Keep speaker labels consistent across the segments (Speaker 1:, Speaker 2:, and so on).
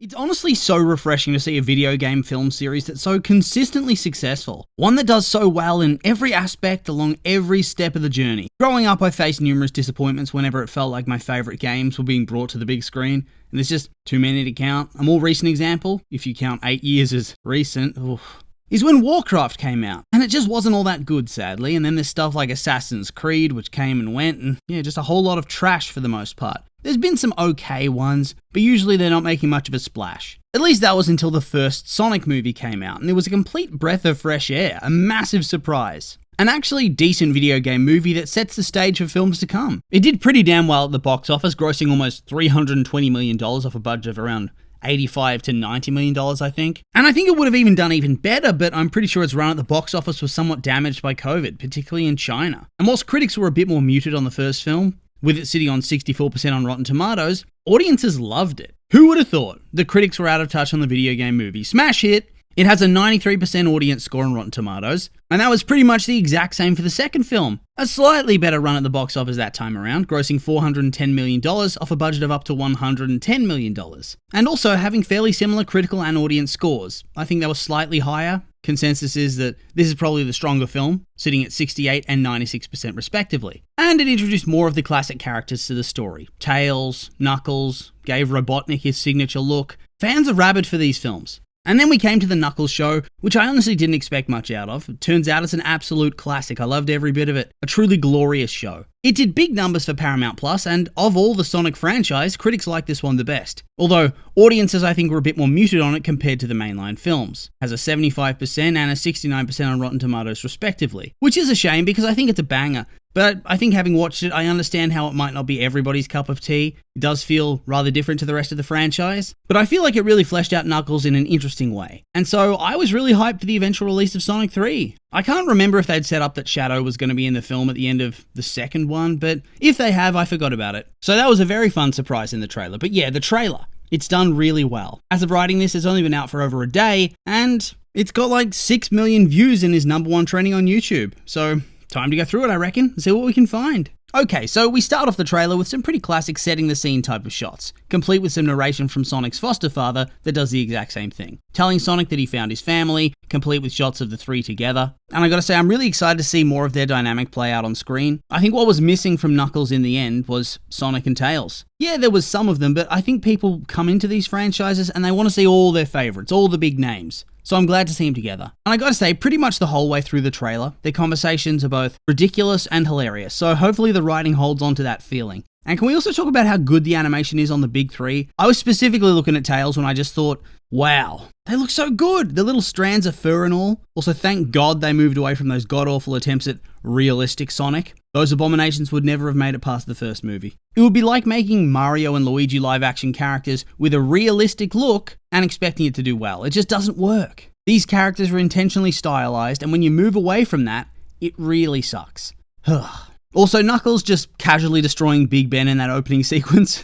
Speaker 1: It's honestly so refreshing to see a video game film series that's so consistently successful. One that does so well in every aspect along every step of the journey. Growing up, I faced numerous disappointments whenever it felt like my favourite games were being brought to the big screen, and there's just too many to count. A more recent example, if you count 8 years as recent, is when Warcraft came out, and it just wasn't all that good, sadly. And then there's stuff like Assassin's Creed, which came and went, and just a whole lot of trash for the most part. There's been some okay ones, but usually they're not making much of a splash. At least that was until the first Sonic movie came out, and it was a complete breath of fresh air, a massive surprise. An actually decent video game movie that sets the stage for films to come. It did pretty damn well at the box office, grossing almost $320 million off a budget of around $85 to $90 million, I think. And I think it would have even done even better, but I'm pretty sure its run at the box office was somewhat damaged by COVID, particularly in China. And whilst critics were a bit more muted on the first film, with it sitting on 64% on Rotten Tomatoes, audiences loved it. Who would have thought the critics were out of touch on the video game movie? Smash hit! It has a 93% audience score on Rotten Tomatoes, and that was pretty much the exact same for the second film. A slightly better run at the box office that time around, grossing $410 million off a budget of up to $110 million. And also having fairly similar critical and audience scores. I think they were slightly higher. Consensus is that this is probably the stronger film, sitting at 68 and 96% respectively. And it introduced more of the classic characters to the story. Tails, Knuckles, gave Robotnik his signature look. Fans are rabid for these films. And then we came to the Knuckles show, which I honestly didn't expect much out of. It turns out it's an absolute classic. I loved every bit of it. A truly glorious show. It did big numbers for Paramount Plus, and of all the Sonic franchise, critics liked this one the best. Although, audiences I think were a bit more muted on it compared to the mainline films. It has a 75% and a 69% on Rotten Tomatoes respectively. Which is a shame because I think it's a banger. But I think having watched it, I understand how it might not be everybody's cup of tea. It does feel rather different to the rest of the franchise. But I feel like it really fleshed out Knuckles in an interesting way. And so I was really hyped for the eventual release of Sonic 3. I can't remember if they'd set up that Shadow was going to be in the film at the end of the second one, but if they have, I forgot about it. So that was a very fun surprise in the trailer. But yeah, the trailer. It's done really well. As of writing this, it's only been out for over a day, and it's got like 6 million views and is #1 trending on YouTube. So time to go through it, I reckon, and see what we can find. Okay, so we start off the trailer with some pretty classic setting the scene type of shots, complete with some narration from Sonic's foster father that does the exact same thing, telling Sonic that he found his family, complete with shots of the three together. And I gotta say, I'm really excited to see more of their dynamic play out on screen. I think what was missing from Knuckles in the end was Sonic and Tails. Yeah, there was some of them, but I think people come into these franchises and they want to see all their favorites, all the big names. So I'm glad to see them together. And I gotta say, pretty much the whole way through the trailer, their conversations are both ridiculous and hilarious, so hopefully the writing holds on to that feeling. And can we also talk about how good the animation is on the big three? I was specifically looking at Tails when I just thought, wow, they look so good! The little strands of fur and all. Also, thank God they moved away from those god-awful attempts at realistic Sonic. Those abominations would never have made it past the first movie. It would be like making Mario and Luigi live-action characters with a realistic look and expecting it to do well. It just doesn't work. These characters are intentionally stylized, and when you move away from that, it really sucks. Also, Knuckles just casually destroying Big Ben in that opening sequence.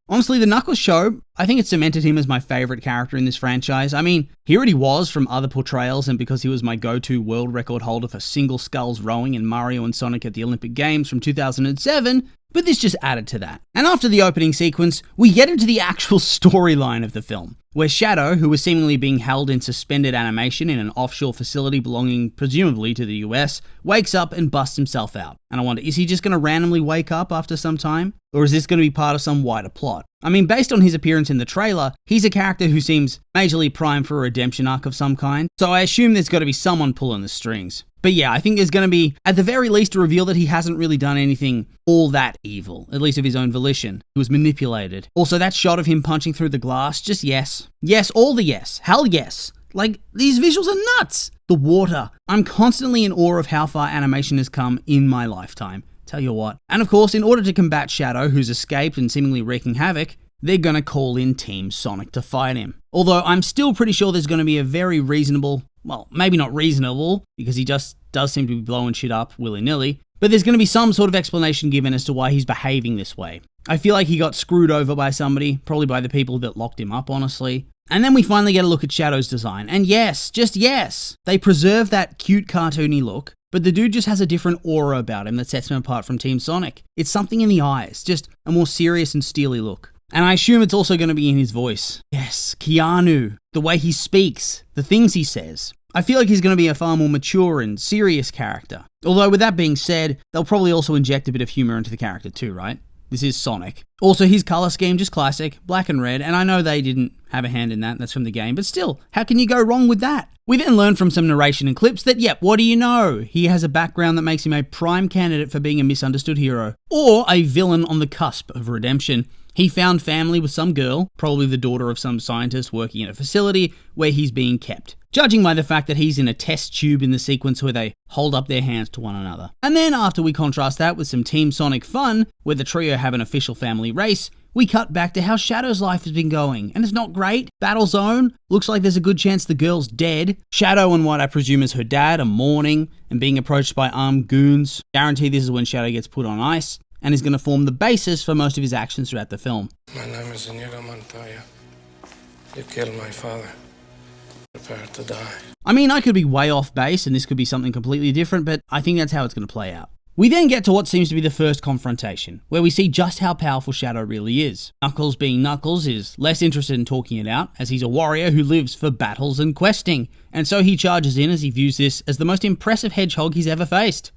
Speaker 1: Honestly, the Knuckles show, I think it cemented him as my favourite character in this franchise. I mean, he already was from other portrayals, and because he was my go-to world record holder for single sculls rowing in Mario and Sonic at the Olympic Games from 2007, but this just added to that. And after the opening sequence, we get into the actual storyline of the film, where Shadow, who was seemingly being held in suspended animation in an offshore facility belonging presumably to the US, wakes up and busts himself out. And I wonder, is he just going to randomly wake up after some time? Or is this going to be part of some wider plot? I mean, based on his appearance in the trailer, he's a character who seems majorly primed for a redemption arc of some kind, so I assume there's got to be someone pulling the strings. But yeah, I think there's going to be, at the very least, a reveal that he hasn't really done anything all that evil, at least of his own volition. He was manipulated. Also, that shot of him punching through the glass, just yes. Yes, all the yes. Hell yes. Like, these visuals are nuts. The water. I'm constantly in awe of how far animation has come in my lifetime. Tell you what. And of course, in order to combat Shadow, who's escaped and seemingly wreaking havoc, they're gonna call in Team Sonic to fight him. Although I'm still pretty sure there's gonna be a very reasonable, well, maybe not reasonable, because he just does seem to be blowing shit up willy-nilly, but there's gonna be some sort of explanation given as to why he's behaving this way. I feel like he got screwed over by somebody, probably by the people that locked him up, honestly. And then we finally get a look at Shadow's design, and yes, just yes, they preserve that cute cartoony look, but the dude just has a different aura about him that sets him apart from Team Sonic. It's something in the eyes, just a more serious and steely look. And I assume it's also going to be in his voice. Yes, Keanu, the way he speaks, the things he says. I feel like he's going to be a far more mature and serious character. Although with that being said, they'll probably also inject a bit of humour into the character too, right? This is Sonic. Also, his colour scheme, just classic, black and red, and I know they didn't have a hand in that, that's from the game, but still, how can you go wrong with that? We then learn from some narration and clips that, yep, what do you know? He has a background that makes him a prime candidate for being a misunderstood hero, or a villain on the cusp of redemption. He found family with some girl, probably the daughter of some scientist working in a facility where he's being kept, judging by the fact that he's in a test tube in the sequence where they hold up their hands to one another. And then after we contrast that with some Team Sonic fun, where the trio have an official family race, we cut back to how Shadow's life has been going, and it's not great. Battle zone, looks like there's a good chance the girl's dead. Shadow and what I presume is her dad are mourning and being approached by armed goons. Guarantee this is when Shadow gets put on ice, and is going to form the basis for most of his actions throughout the film.
Speaker 2: My name is Inigo Montoya. You killed my father. Prepare to die.
Speaker 1: I mean, I could be way off base, and this could be something completely different, but I think that's how it's going to play out. We then get to what seems to be the first confrontation, where we see just how powerful Shadow really is. Knuckles, being Knuckles, is less interested in talking it out, as he's a warrior who lives for battles and questing, and so he charges in as he views this as the most impressive hedgehog he's ever faced.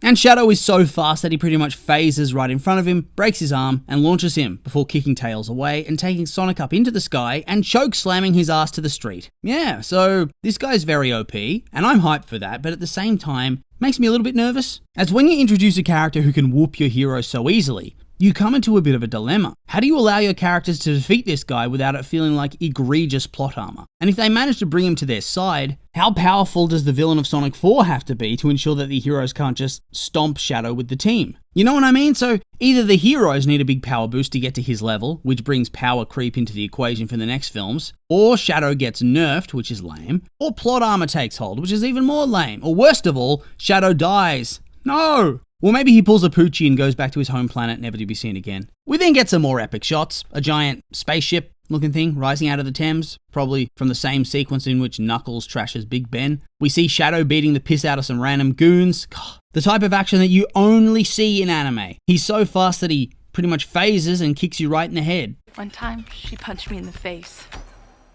Speaker 1: And Shadow is so fast that he pretty much phases right in front of him, breaks his arm, and launches him before kicking Tails away and taking Sonic up into the sky and choke slamming his ass to the street. Yeah, so this guy's very OP, and I'm hyped for that, but at the same time, makes me a little bit nervous. As when you introduce a character who can whoop your hero so easily, you come into a bit of a dilemma. How do you allow your characters to defeat this guy without it feeling like egregious plot armor? And if they manage to bring him to their side, how powerful does the villain of Sonic 4 have to be to ensure that the heroes can't just stomp Shadow with the team? You know what I mean? So either the heroes need a big power boost to get to his level, which brings power creep into the equation for the next films, or Shadow gets nerfed, which is lame, or plot armor takes hold, which is even more lame, or worst of all, Shadow dies. No! Well, maybe he pulls a Poochie and goes back to his home planet, never to be seen again. We then get some more epic shots. A giant spaceship looking thing rising out of the Thames, probably from the same sequence in which Knuckles trashes Big Ben. We see Shadow beating the piss out of some random goons. God, the type of action that you only see in anime. He's so fast that he pretty much phases and kicks you right in the head.
Speaker 3: One time, she punched me in the face.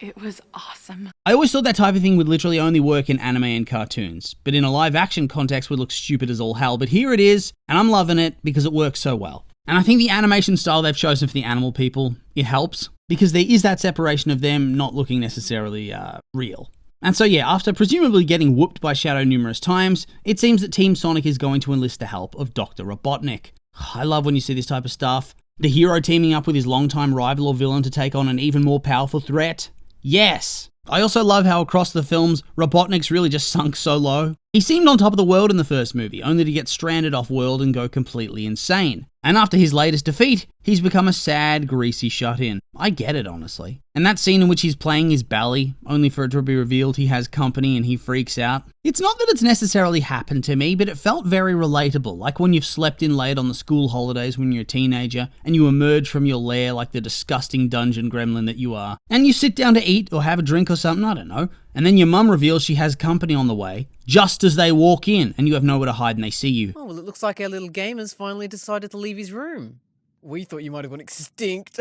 Speaker 3: It was awesome.
Speaker 1: I always thought that type of thing would literally only work in anime and cartoons, but in a live action context would look stupid as all hell, but here it is, and I'm loving it because it works so well. And I think the animation style they've chosen for the animal people, it helps, because there is that separation of them not looking necessarily real. And so yeah, after presumably getting whooped by Shadow numerous times, it seems that Team Sonic is going to enlist the help of Dr. Robotnik. I love when you see this type of stuff. The hero teaming up with his longtime rival or villain to take on an even more powerful threat. Yes! I also love how across the films, Robotnik's really just sunk so low. He seemed on top of the world in the first movie, only to get stranded off-world and go completely insane. And after his latest defeat, he's become a sad, greasy shut-in. I get it, honestly. And that scene in which he's playing his belly, only for it to be revealed he has company and he freaks out. It's not that it's necessarily happened to me, but it felt very relatable, like when you've slept in late on the school holidays when you're a teenager, and you emerge from your lair like the disgusting dungeon gremlin that you are. And you sit down to eat or have a drink or something, I don't know, and then your mum reveals she has company on the way, just as they walk in, and you have nowhere to hide and they see you.
Speaker 4: Oh, well, it looks like our little gamer's finally decided to leave his room. We thought you might have gone extinct.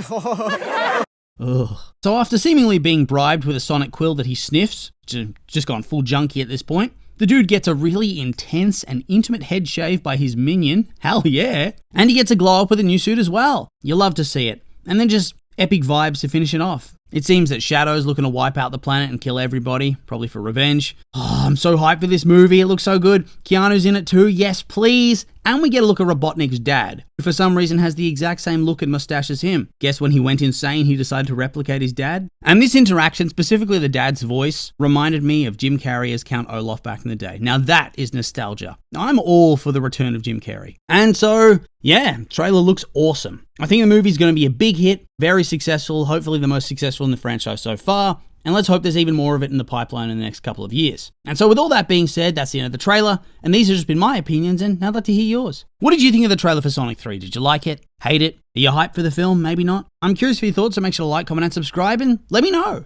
Speaker 1: Ugh. So after seemingly being bribed with a sonic quill that he sniffs, just gone full junkie at this point, the dude gets a really intense and intimate head shave by his minion, hell yeah, and he gets a glow up with a new suit as well. You love to see it. And then just epic vibes to finish it off. It seems that Shadow's looking to wipe out the planet and kill everybody, probably for revenge. Oh, I'm so hyped for this movie, it looks so good. Keanu's in it too, yes please. And we get a look at Robotnik's dad, who for some reason has the exact same look and mustache as him. Guess when he went insane, he decided to replicate his dad? And this interaction, specifically the dad's voice, reminded me of Jim Carrey as Count Olaf back in the day. Now that is nostalgia. I'm all for the return of Jim Carrey. And so, yeah, trailer looks awesome. I think the movie's going to be a big hit, very successful, hopefully the most successful in the franchise so far. And let's hope there's even more of it in the pipeline in the next couple of years. And so with all that being said, that's the end of the trailer, and these have just been my opinions, and now I'd like to hear yours. What did you think of the trailer for Sonic 3? Did you like it? Hate it? Are you hyped for the film? Maybe not? I'm curious for your thoughts, so make sure to like, comment, and subscribe, and let me know.